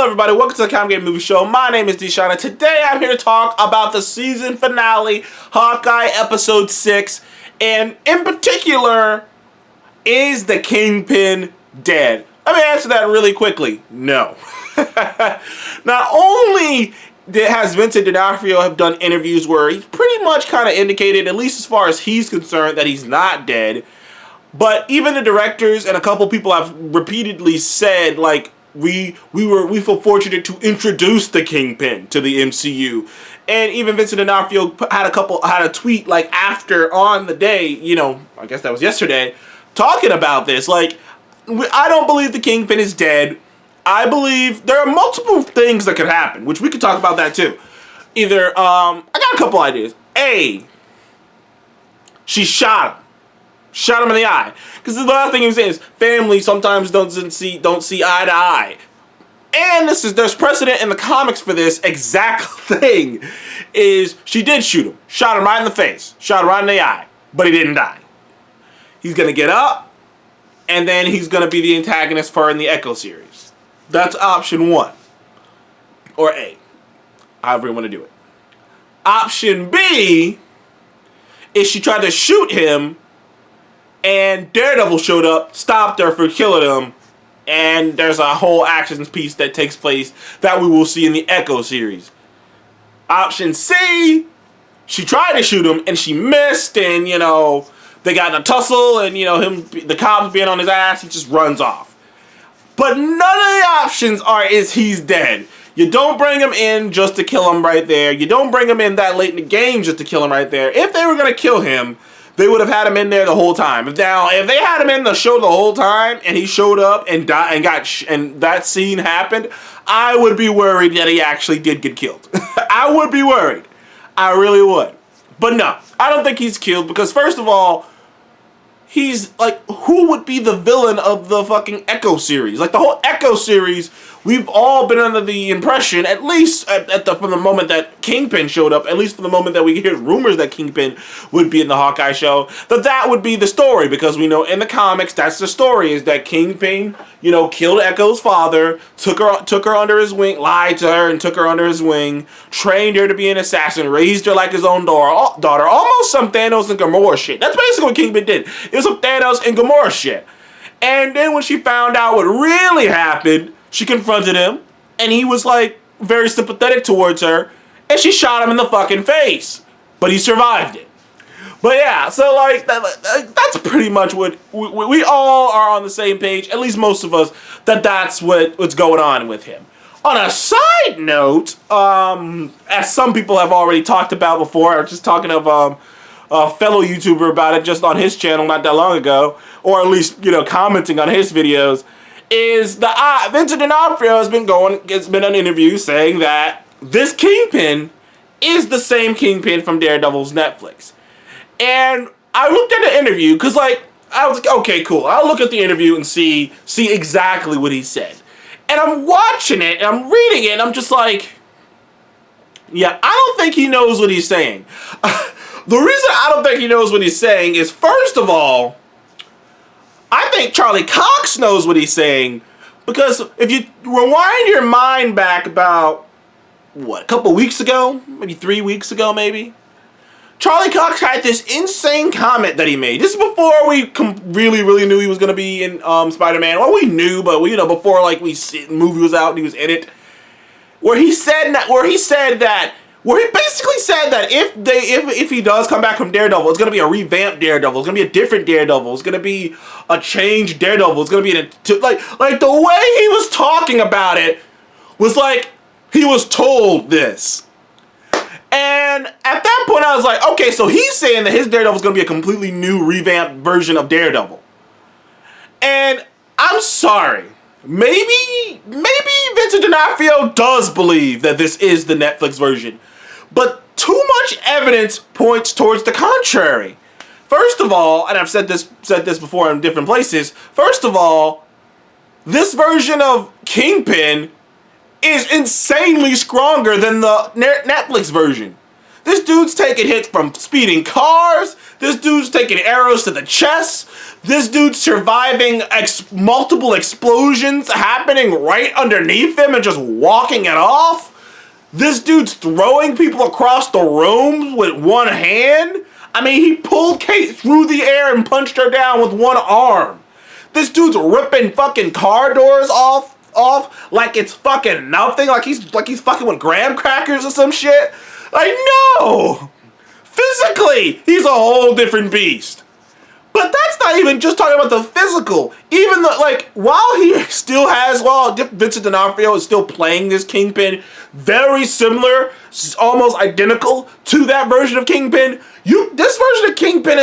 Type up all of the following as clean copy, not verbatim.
everybody, welcome to the Comic Game Movie Show. My name is Deshaun, and today I'm here to talk about the season finale, Hawkeye Episode 6, and in particular, is the Kingpin dead? Let me answer that really quickly. No. Not only has Vincent D'Onofrio have done interviews where he's pretty much kind of indicated, at least as far as he's concerned, that he's not dead, but even the directors and a couple people have repeatedly said, like, we feel fortunate to introduce the Kingpin to the MCU. And even Vincent D'Onofrio had a tweet like after on the day, you know, I guess that was yesterday, talking about this. Like, I don't believe the Kingpin is dead. I believe there are multiple things that could happen, which we could talk about that too. Either I got a couple ideas. A, she shot him in the eye. Because the last thing he was saying is family sometimes don't see eye to eye. And there's precedent in the comics for this exact thing. Is she did shoot him. Shot him right in the face. Shot him right in the eye. But he didn't die. He's going to get up. And then he's going to be the antagonist for her in the Echo series. That's option 1. Or A. However you want to do it. Option B is she tried to shoot him, and Daredevil showed up, stopped her for killing him, and there's a whole action piece that takes place that we will see in the Echo series. Option C, she tried to shoot him, and she missed, and, you know, they got in a tussle, and, you know, the cops being on his ass, he just runs off. But none of the options is he's dead. You don't bring him in just to kill him right there. You don't bring him in that late in the game just to kill him right there. If they were going to kill him, they would have had him in there the whole time. If they had him in the show the whole time and he showed up and died and that scene happened, I would be worried that he actually did get killed. I would be worried. I really would. But no, I don't think he's killed because first of all, he's like, who would be the villain of the fucking Echo series? Like the whole Echo series, we've all been under the impression, at least from the moment that Kingpin showed up, at least from the moment that we hear rumors that Kingpin would be in the Hawkeye show, that would be the story, because we know in the comics that's the story, is that Kingpin, you know, killed Echo's father, took her under his wing, lied to her and took her under his wing, trained her to be an assassin, raised her like his own daughter, almost some Thanos and Gamora shit. That's basically what Kingpin did. It was some Thanos and Gamora shit. And then when she found out what really happened, she confronted him, and he was, like, very sympathetic towards her, and she shot him in the fucking face. But he survived it. But yeah, so, like, that's pretty much what we all are on the same page, at least most of us, that's what's going on with him. On a side note, as some people have already talked about before, I was just talking of a fellow YouTuber about it just on his channel not that long ago, or at least, you know, commenting on his videos, is Vincent D'Onofrio has been on interviews saying that this Kingpin is the same Kingpin from Daredevil's Netflix. And I looked at the interview because, like, I was like, okay, cool. I'll look at the interview and see exactly what he said. And I'm watching it and I'm reading it and I'm just like, yeah, I don't think he knows what he's saying. The reason I don't think he knows what he's saying is, first of all, I think Charlie Cox knows what he's saying, because if you rewind your mind back about, what, a couple weeks ago? Maybe 3 weeks ago, maybe? Charlie Cox had this insane comment that he made. This is before we really knew he was going to be in Spider-Man. Well, we knew, but we, you know, before, like, the movie was out and he was in it. Where he basically said that if he does come back from Daredevil, it's going to be a revamped Daredevil. It's going to be a different Daredevil. It's going to be a changed Daredevil. It's going to be like the way he was talking about it was like he was told this. And at that point I was like, okay, so he's saying that his Daredevil is going to be a completely new revamped version of Daredevil. And I'm sorry. Maybe Vincent D'Onofrio does believe that this is the Netflix version. But too much evidence points towards the contrary. First of all, and I've said this before in different places, first of all, this version of Kingpin is insanely stronger than the Netflix version. This dude's taking hits from speeding cars. This dude's taking arrows to the chest. This dude's surviving multiple explosions happening right underneath him and just walking it off. This dude's throwing people across the room with one hand. I mean, he pulled Kate through the air and punched her down with one arm. This dude's ripping fucking car doors off like it's fucking nothing, like he's fucking with graham crackers or some shit. Like, no! Physically, he's a whole different beast. But that's not even just talking about the physical. Even the, like, while Vincent D'Onofrio is still playing this Kingpin, very similar, almost identical to that version of Kingpin, this version of Kingpin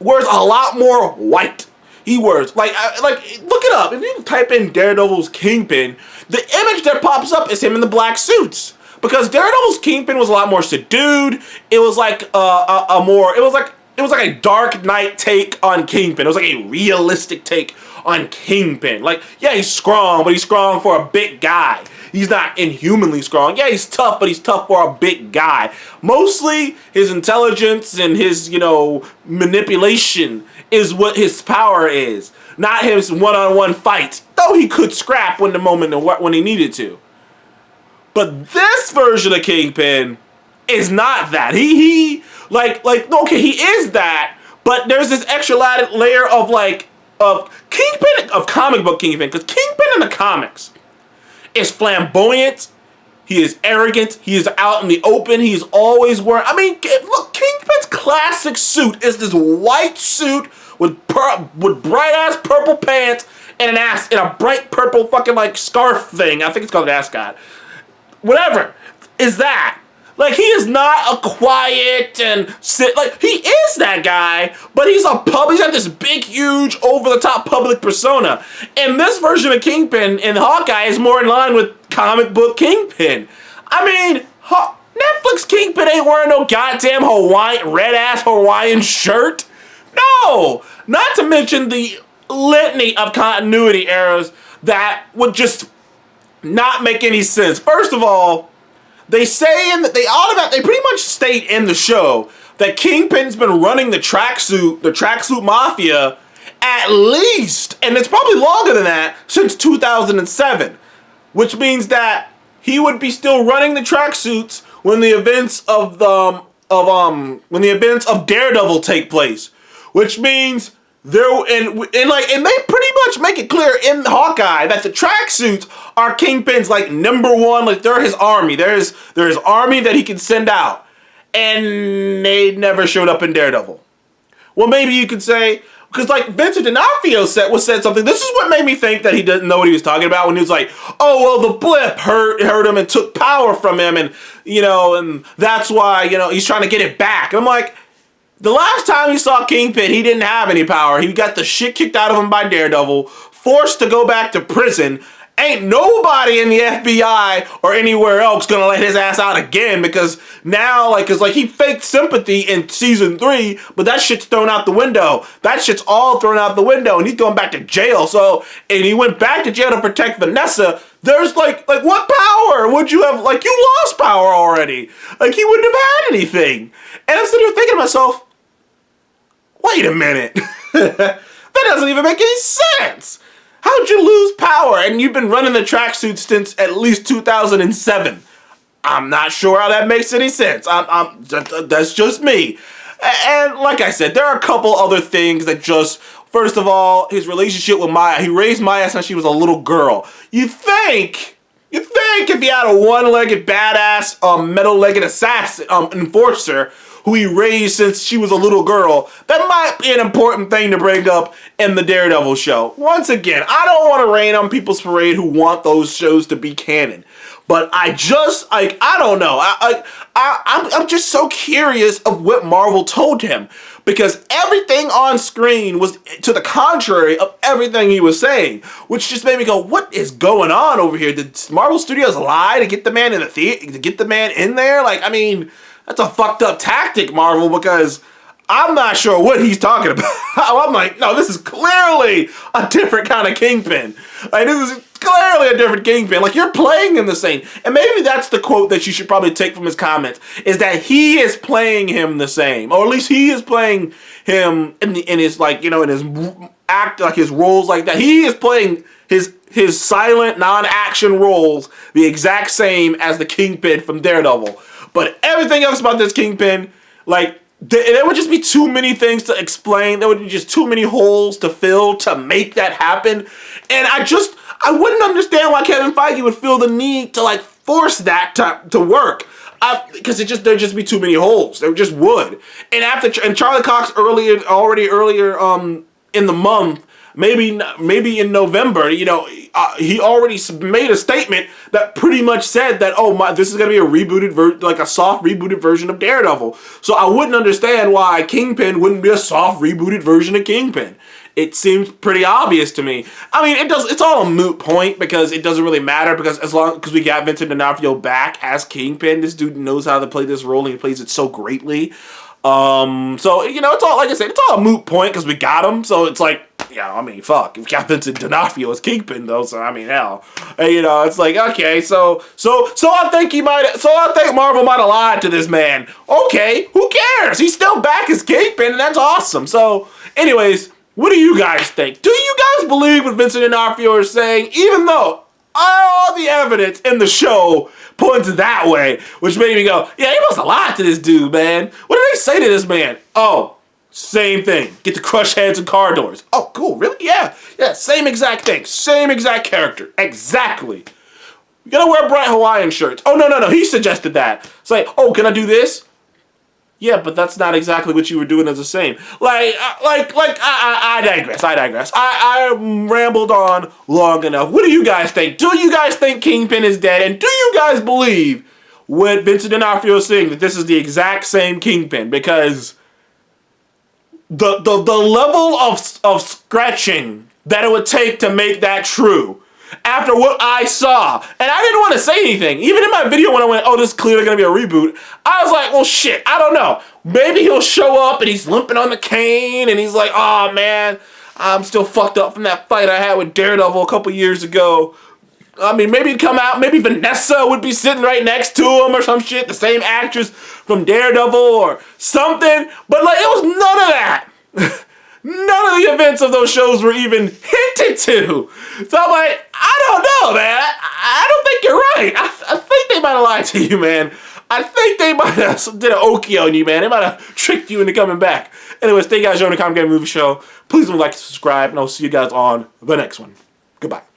wears a lot more white. He wears, like, look it up. If you type in Daredevil's Kingpin, the image that pops up is him in the black suits. Because Daredevil's Kingpin was a lot more subdued. It was like it was like a Dark Knight take on Kingpin. It was like a realistic take on Kingpin. Like, yeah, he's strong, but he's strong for a big guy. He's not inhumanly strong. Yeah, he's tough, but he's tough for a big guy. Mostly, his intelligence and his, manipulation is what his power is. Not his one-on-one fights. Though he could scrap when he needed to. But this version of Kingpin is not that. He is that, but there's this extra layer of Kingpin, of comic book Kingpin, because Kingpin in the comics is flamboyant, he is arrogant, he is out in the open, he's always wearing, look, Kingpin's classic suit is this white suit with bright-ass purple pants and a bright purple fucking, scarf thing. I think it's called an ascot. Whatever, is that. Like, he is not a quiet and he is that guy, but he's got this big, huge, over-the-top public persona. And this version of Kingpin in Hawkeye is more in line with comic book Kingpin. Netflix Kingpin ain't wearing no goddamn red-ass Hawaiian shirt. No! Not to mention the litany of continuity errors that would just not make any sense. First of all, they pretty much state in the show that Kingpin's been running the tracksuit mafia at least, and it's probably longer than that, since 2007. Which means that he would be still running the tracksuits when the events of Daredevil take place. Which means and they pretty much make it clear in Hawkeye that the tracksuits are Kingpin's number one, they're his army. They're his army that he can send out. And they never showed up in Daredevil. Well, maybe you could say, because Vincent D'Onofrio said something. This is what made me think that he didn't know what he was talking about when he was like, oh, well, the blip hurt him and took power from him, and that's why, he's trying to get it back. And I'm like, the last time he saw Kingpin, he didn't have any power. He got the shit kicked out of him by Daredevil, forced to go back to prison. Ain't nobody in the FBI or anywhere else gonna let his ass out again, because now, he faked sympathy in season 3, but that shit's thrown out the window. That shit's all thrown out the window, and he's going back to jail. And he went back to jail to protect Vanessa. There's what power would you have? You lost power already. He wouldn't have had anything. And I'm sitting here thinking to myself, wait a minute. That doesn't even make any sense. How'd you lose power? And you've been running the tracksuit since at least 2007. I'm not sure how that makes any sense. That's just me. And like I said, there are a couple other things that first of all, his relationship with Maya. He raised Maya since she was a little girl. You think if he had a one-legged badass, metal-legged assassin, enforcer, who he raised since she was a little girl, that might be an important thing to bring up in the Daredevil show. Once again, I don't want to rain on people's parade who want those shows to be canon. But I don't know. I'm just so curious of what Marvel told him. Because everything on screen was to the contrary of everything he was saying. Which just made me go, what is going on over here? Did Marvel Studios lie to get the man in the theater, to get the man in there? That's a fucked up tactic, Marvel, because I'm not sure what he's talking about. I'm like, no, this is clearly a different kind of Kingpin. This is clearly a different Kingpin. Like, you're playing him the same. And maybe that's the quote that you should probably take from his comments, is that he is playing him the same. Or at least he is playing him in his, like, you know, in his act, like his roles like that. He is playing his silent, non-action roles the exact same as the Kingpin from Daredevil. But everything else about this Kingpin, like, there would just be too many things to explain. There would be just too many holes to fill to make that happen. And I wouldn't understand why Kevin Feige would feel the need to, like, force that to work. Because there'd just be too many holes. There just would. And Charlie Cox earlier in the month, maybe in November, you know, he already made a statement that pretty much said that, this is gonna be a rebooted like a soft rebooted version of Daredevil. So I wouldn't understand why Kingpin wouldn't be a soft rebooted version of Kingpin. It seems pretty obvious to me. I mean, it's all a moot point because it doesn't really matter because because we got Vincent D'Onofrio back as Kingpin, this dude knows how to play this role and he plays it so greatly. So, you know, it's all, like I said, it's all a moot point because we got him. So it's like, yeah, I mean, fuck. We've got Vincent D'Onofrio as Kingpin though, so I mean, hell. And, you know, it's like, okay, so I think Marvel might have lied to this man. Okay, who cares? He's still back as Kingpin, and that's awesome. So, anyways, what do you guys think? Do you guys believe what Vincent D'Onofrio is saying, even though all the evidence in the show points that way, which made me go, yeah, he must have lied to this dude, man. What did they say to this man? Oh, same thing. Get to crush heads and car doors. Oh, cool. Really? Yeah. Yeah, same exact thing. Same exact character. Exactly. You gotta wear bright Hawaiian shirts. Oh, no. He suggested that. It's like, oh, can I do this? Yeah, but that's not exactly what you were doing as the same. I digress. I rambled on long enough. What do you guys think? Do you guys think Kingpin is dead? And do you guys believe what Vincent D'Onofrio is saying, that this is the exact same Kingpin? Because the level of scratching that it would take to make that true, after what I saw, and I didn't want to say anything. Even in my video when I went, oh, this is clearly going to be a reboot, I was like, well, shit, I don't know. Maybe he'll show up and he's limping on the cane and he's like, oh, man, I'm still fucked up from that fight I had with Daredevil a couple years ago. I mean, maybe he'd come out, maybe Vanessa would be sitting right next to him or some shit, the same actress from Daredevil or something, but, like, it was none of that. None of the events of those shows were even hinted to. So I'm like, I don't know, man. I don't think you're right. I think they might have lied to you, man. I think they might have did an okie on you, man. They might have tricked you into coming back. Anyways, thank you guys for joining the Comic Game Movie Show. Please don't like and subscribe, and I'll see you guys on the next one. Goodbye.